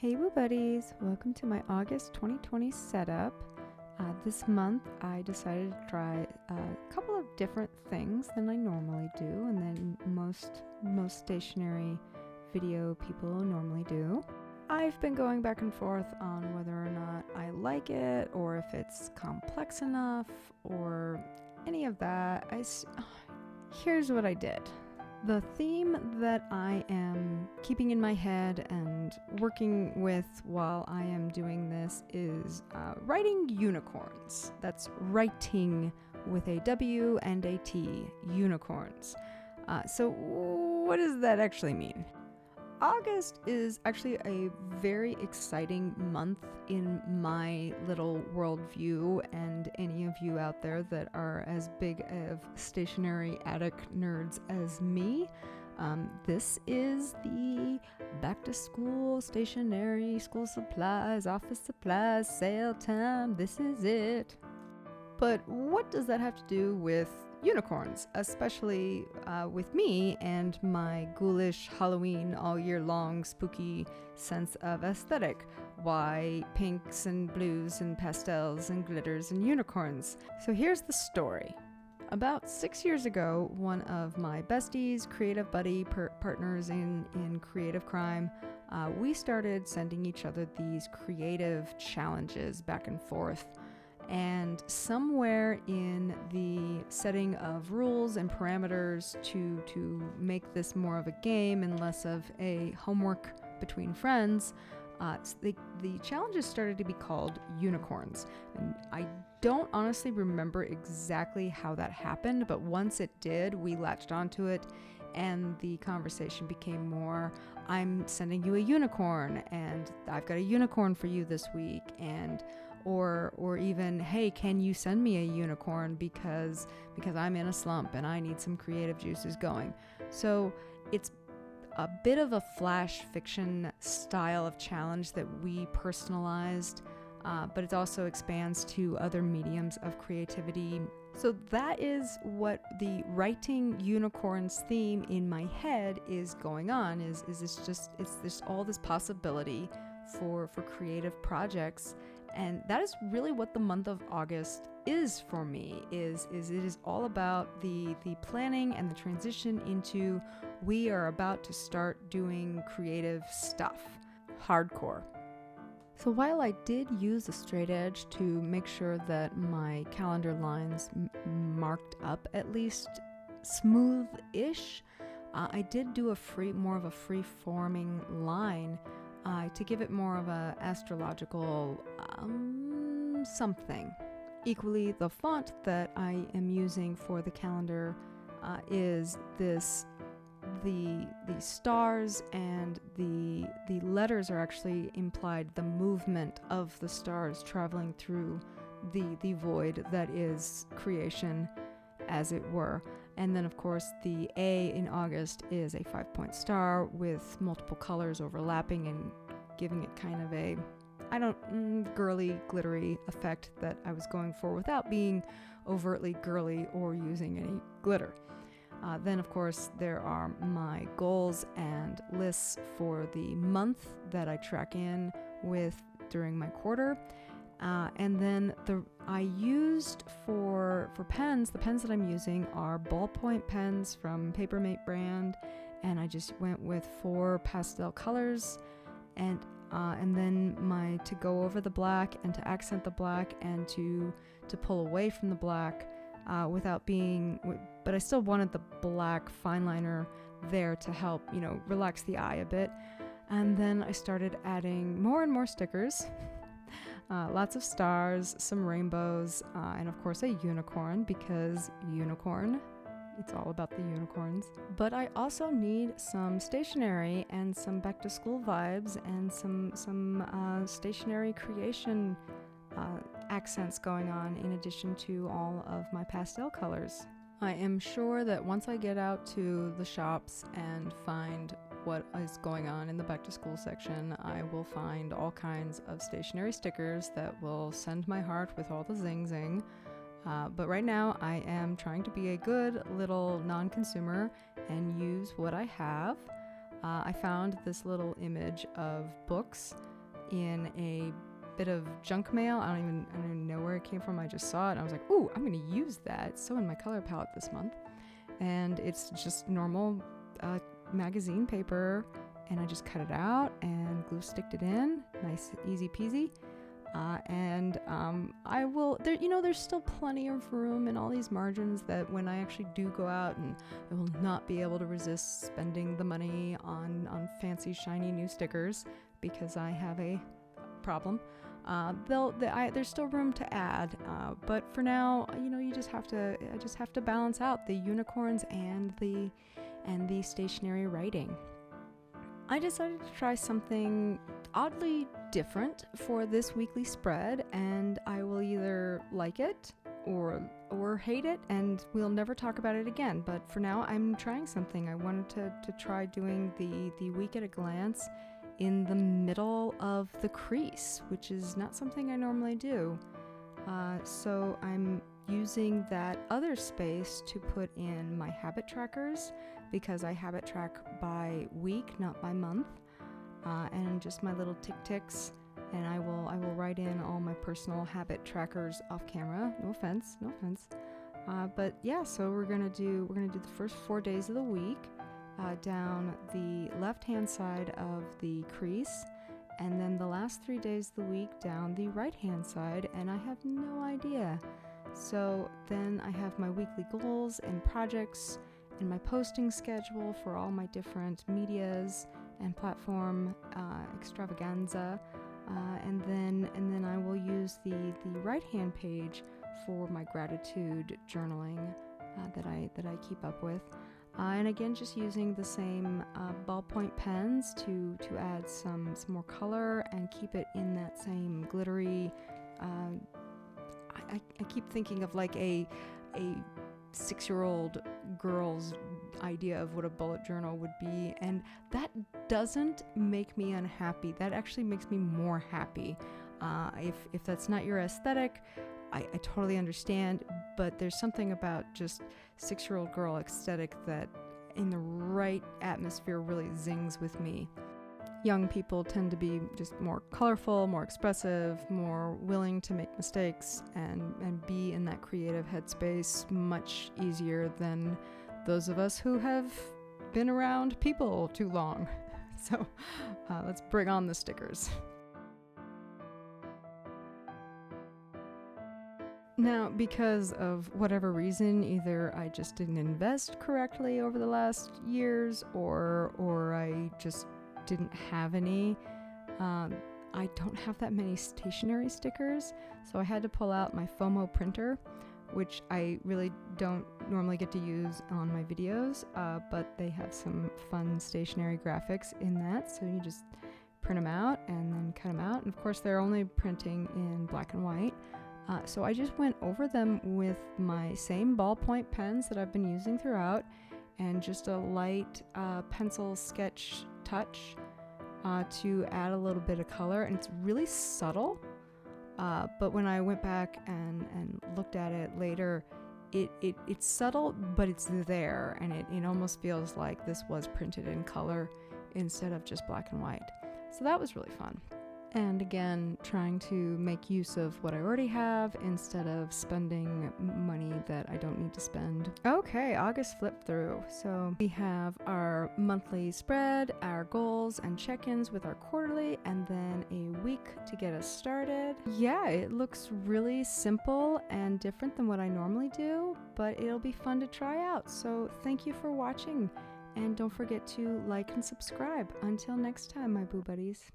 Hey Woo Buddies! Welcome to my August 2020 setup. This month I decided to try a couple of different things than I normally do and than most stationary video people normally do. I've been going back and forth on whether or not I like it or if it's complex enough or any of that. Here's what I did. The theme that I am keeping in my head and working with while I am doing this is writing unicorns. That's writing with a W and a T, unicorns. So what does that actually mean? August is actually a very exciting month in my little worldview, and any of you out there that are as big of stationary attic nerds as me, this is the back to school stationery, school supplies, office supplies, sale time. This is it. But what does that have to do with unicorns, especially with me and my ghoulish Halloween all year long spooky sense of aesthetic? Why pinks and blues and pastels and glitters and unicorns? So here's the story. About 6 years ago, one of my besties, creative buddy partners in creative crime, we started sending each other these creative challenges back and forth. And somewhere in the setting of rules and parameters to make this more of a game and less of a homework between friends, the challenges started to be called unicorns. And I don't honestly remember exactly how that happened, but once it did, we latched onto it and the conversation became more, I'm sending you a unicorn and I've got a unicorn for you this week, and or even, hey, can you send me a unicorn because I'm in a slump and I need some creative juices going. So it's a bit of a flash fiction style of challenge that we personalized, but it also expands to other mediums of creativity. So that is what the writing unicorns theme in my head is going on, is there's all this possibility for creative projects. And that is really what the month of August is for me, is it is all about the planning and the transition into we are about to start doing creative stuff, hardcore. So while I did use a straight edge to make sure that my calendar lines marked up at least smooth-ish, I did do more of a free-forming line to give it more of a astrological something. Equally, the font that I am using for the calendar is the stars, and the letters are actually implied the movement of the stars traveling through the void that is creation, as it were. And then, of course, the A in August is a 5-point star with multiple colors overlapping and giving it kind of a, girly, glittery effect that I was going for without being overtly girly or using any glitter. Then, of course, there are my goals and lists for the month that I track in with during my quarter. And then I used for pens, the pens that I'm using are ballpoint pens from Papermate brand, and I just went with 4 pastel colors, and then to go over the black and to accent the black and to pull away from the black but I still wanted the black fine liner there to help, relax the eye a bit. And then I started adding more and more stickers. Lots of stars, some rainbows, and of course a unicorn, because unicorn, it's all about the unicorns. But I also need some stationery and some back to school vibes and some stationery creation accents going on, in addition to all of my pastel colors. I am sure that once I get out to the shops and find what is going on in the back to school section, I will find all kinds of stationery stickers that will send my heart with all the zing zing. But right now I am trying to be a good little non-consumer and use what I have. I found this little image of books in a bit of junk mail. I don't even know where it came from. I just saw it and I was like, ooh, I'm going to use that. It's so in my color palette this month. And it's just normal magazine paper, and I just cut it out and glue sticked it in. Nice, easy peasy. I will, there's still plenty of room in all these margins that when I actually do go out, and I will not be able to resist spending the money on fancy shiny new stickers because I have a problem. There's still room to add, but for now, I just have to balance out the unicorns and the stationary writing. I decided to try something oddly different for this weekly spread, and I will either like it or hate it, and we'll never talk about it again. But for now, I'm trying something. I wanted to try doing the week at a glance in the middle of the crease, which is not something I normally do. So I'm using that other space to put in my habit trackers, because I habit track by week, not by month, and just my little tick-ticks, and I will write in all my personal habit trackers off camera. No offense. But yeah, so we're gonna do the first 4 days of the week down the left-hand side of the crease, and then the last 3 days of the week down the right-hand side, and I have no idea. So then I have my weekly goals and projects and my posting schedule for all my different medias and platform extravaganza, and then I will use the right-hand page for my gratitude journaling that I keep up with. And again, just using the same ballpoint pens to add some more color and keep it in that same glittery. I keep thinking of like a 6-year-old girl's idea of what a bullet journal would be, and that doesn't make me unhappy. That actually makes me more happy. If that's not your aesthetic, I totally understand, but there's something about just 6-year-old girl aesthetic that in the right atmosphere really zings with me. Young people tend to be just more colorful, more expressive, more willing to make mistakes and be in that creative headspace much easier than those of us who have been around people too long. So let's bring on the stickers. Now, because of whatever reason, either I just didn't invest correctly over the last years, or I just didn't have any, I don't have that many stationery stickers, so I had to pull out my Phomemo printer, which I really don't normally get to use on my videos, but they have some fun stationery graphics in that, so you just print them out and then cut them out, and of course they're only printing in black and white. So I just went over them with my same ballpoint pens that I've been using throughout, and just a light pencil sketch touch to add a little bit of color, and it's really subtle, but when I went back and looked at it later, it's subtle, but it's there, and it almost feels like this was printed in color instead of just black and white. So that was really fun. And again, trying to make use of what I already have instead of spending money that I don't need to spend. Okay, August flip through. So we have our monthly spread, our goals and check-ins with our quarterly, and then a week to get us started. Yeah, it looks really simple and different than what I normally do, but it'll be fun to try out. So thank you for watching, and don't forget to like and subscribe. Until next time, my boo buddies.